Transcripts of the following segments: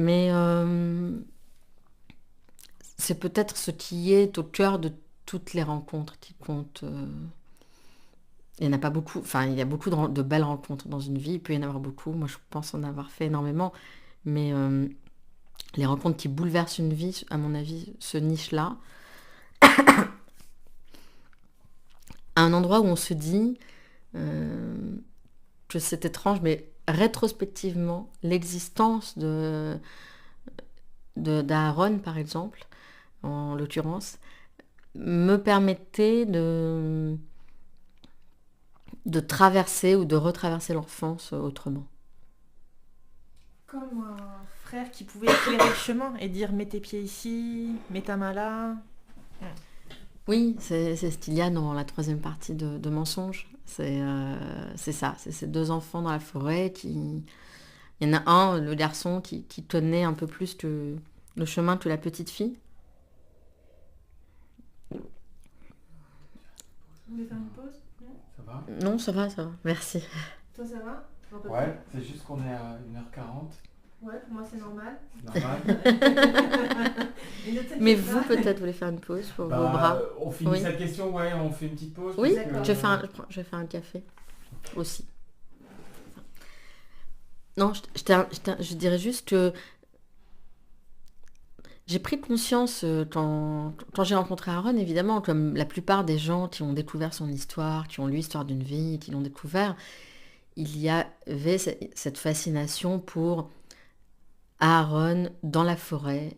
Mais c'est peut-être ce qui est au cœur de toutes les rencontres qui comptent. Il n'y en a pas beaucoup, enfin il y a beaucoup de belles rencontres dans une vie, il peut y en avoir beaucoup, moi je pense en avoir fait énormément, mais les rencontres qui bouleversent une vie, à mon avis, se nichent là, à un endroit où on se dit que c'est étrange, mais rétrospectivement, l'existence d'Aaron, par exemple, en l'occurrence, me permettait de traverser ou de retraverser l'enfance autrement. Comme un frère qui pouvait éclairer le chemin et dire mets tes pieds ici, mets ta main là. Oui, c'est ce qu'il y a dans la troisième partie de Mensonges. C'est ça, c'est ces deux enfants dans la forêt qui... Il y en a un, le garçon, qui connaît un peu plus que le chemin que la petite fille. Vous voulez faire une pause? Non. Ça va? Non, ça va, merci. Toi ça va? Un peu Ouais, c'est juste qu'on est à 1h40. plus. Ouais, pour moi c'est normal. Normal. Mais vous, peut-être, voulez faire une pause pour vos bras. On finit Oui. cette question, ouais, on fait une petite pause. Oui, D'accord. je vais faire un café aussi. Non, je dirais juste que j'ai pris conscience quand j'ai rencontré Aaron, évidemment, comme la plupart des gens qui ont découvert son histoire, qui ont lu l'histoire d'une vie, qui l'ont découvert, il y avait cette fascination pour Aaron dans la forêt,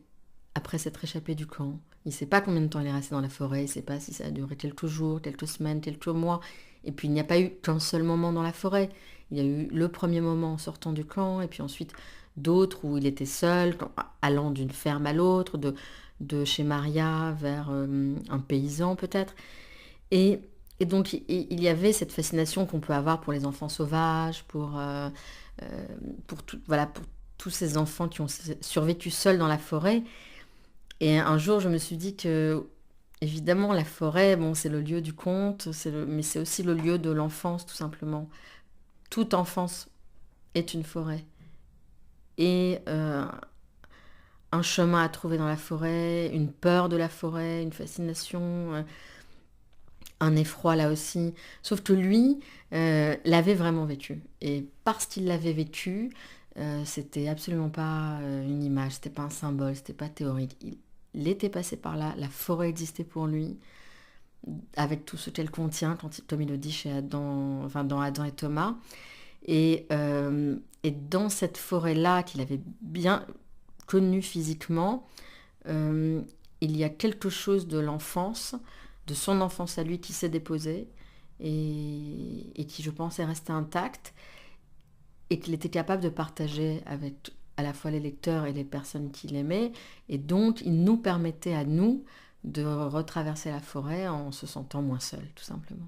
après s'être échappé du camp. Il ne sait pas combien de temps il est resté dans la forêt, il ne sait pas si ça a duré quelques jours, quelques semaines, quelques mois. Et puis il n'y a pas eu qu'un seul moment dans la forêt. Il y a eu le premier moment en sortant du camp, et puis ensuite d'autres où il était seul, allant d'une ferme à l'autre, de chez Maria vers un paysan peut-être. Et, et donc il y avait cette fascination qu'on peut avoir pour les enfants sauvages, voilà, pour tous ces enfants qui ont survécu seuls dans la forêt. Et un jour, je me suis dit que, évidemment, la forêt, bon, c'est le lieu du conte, mais c'est aussi le lieu de l'enfance, tout simplement. Toute enfance est une forêt. Et un chemin à trouver dans la forêt, une peur de la forêt, une fascination, un effroi là aussi. Sauf que lui l'avait vraiment vécu. Et parce qu'il l'avait vécu, c'était absolument pas une image, c'était pas un symbole, c'était pas théorique. Il était passé par là, la forêt existait pour lui, avec tout ce qu'elle contient, comme il le dit chez Adam, enfin dans Adam et Thomas. Et dans cette forêt-là, qu'il avait bien connue physiquement, il y a quelque chose de l'enfance, de son enfance à lui qui s'est déposé et qui, je pense, est resté intact et qu'il était capable de partager avec à la fois les lecteurs et les personnes qu'il aimait. Et donc, il nous permettait à nous de retraverser la forêt en se sentant moins seuls, tout simplement.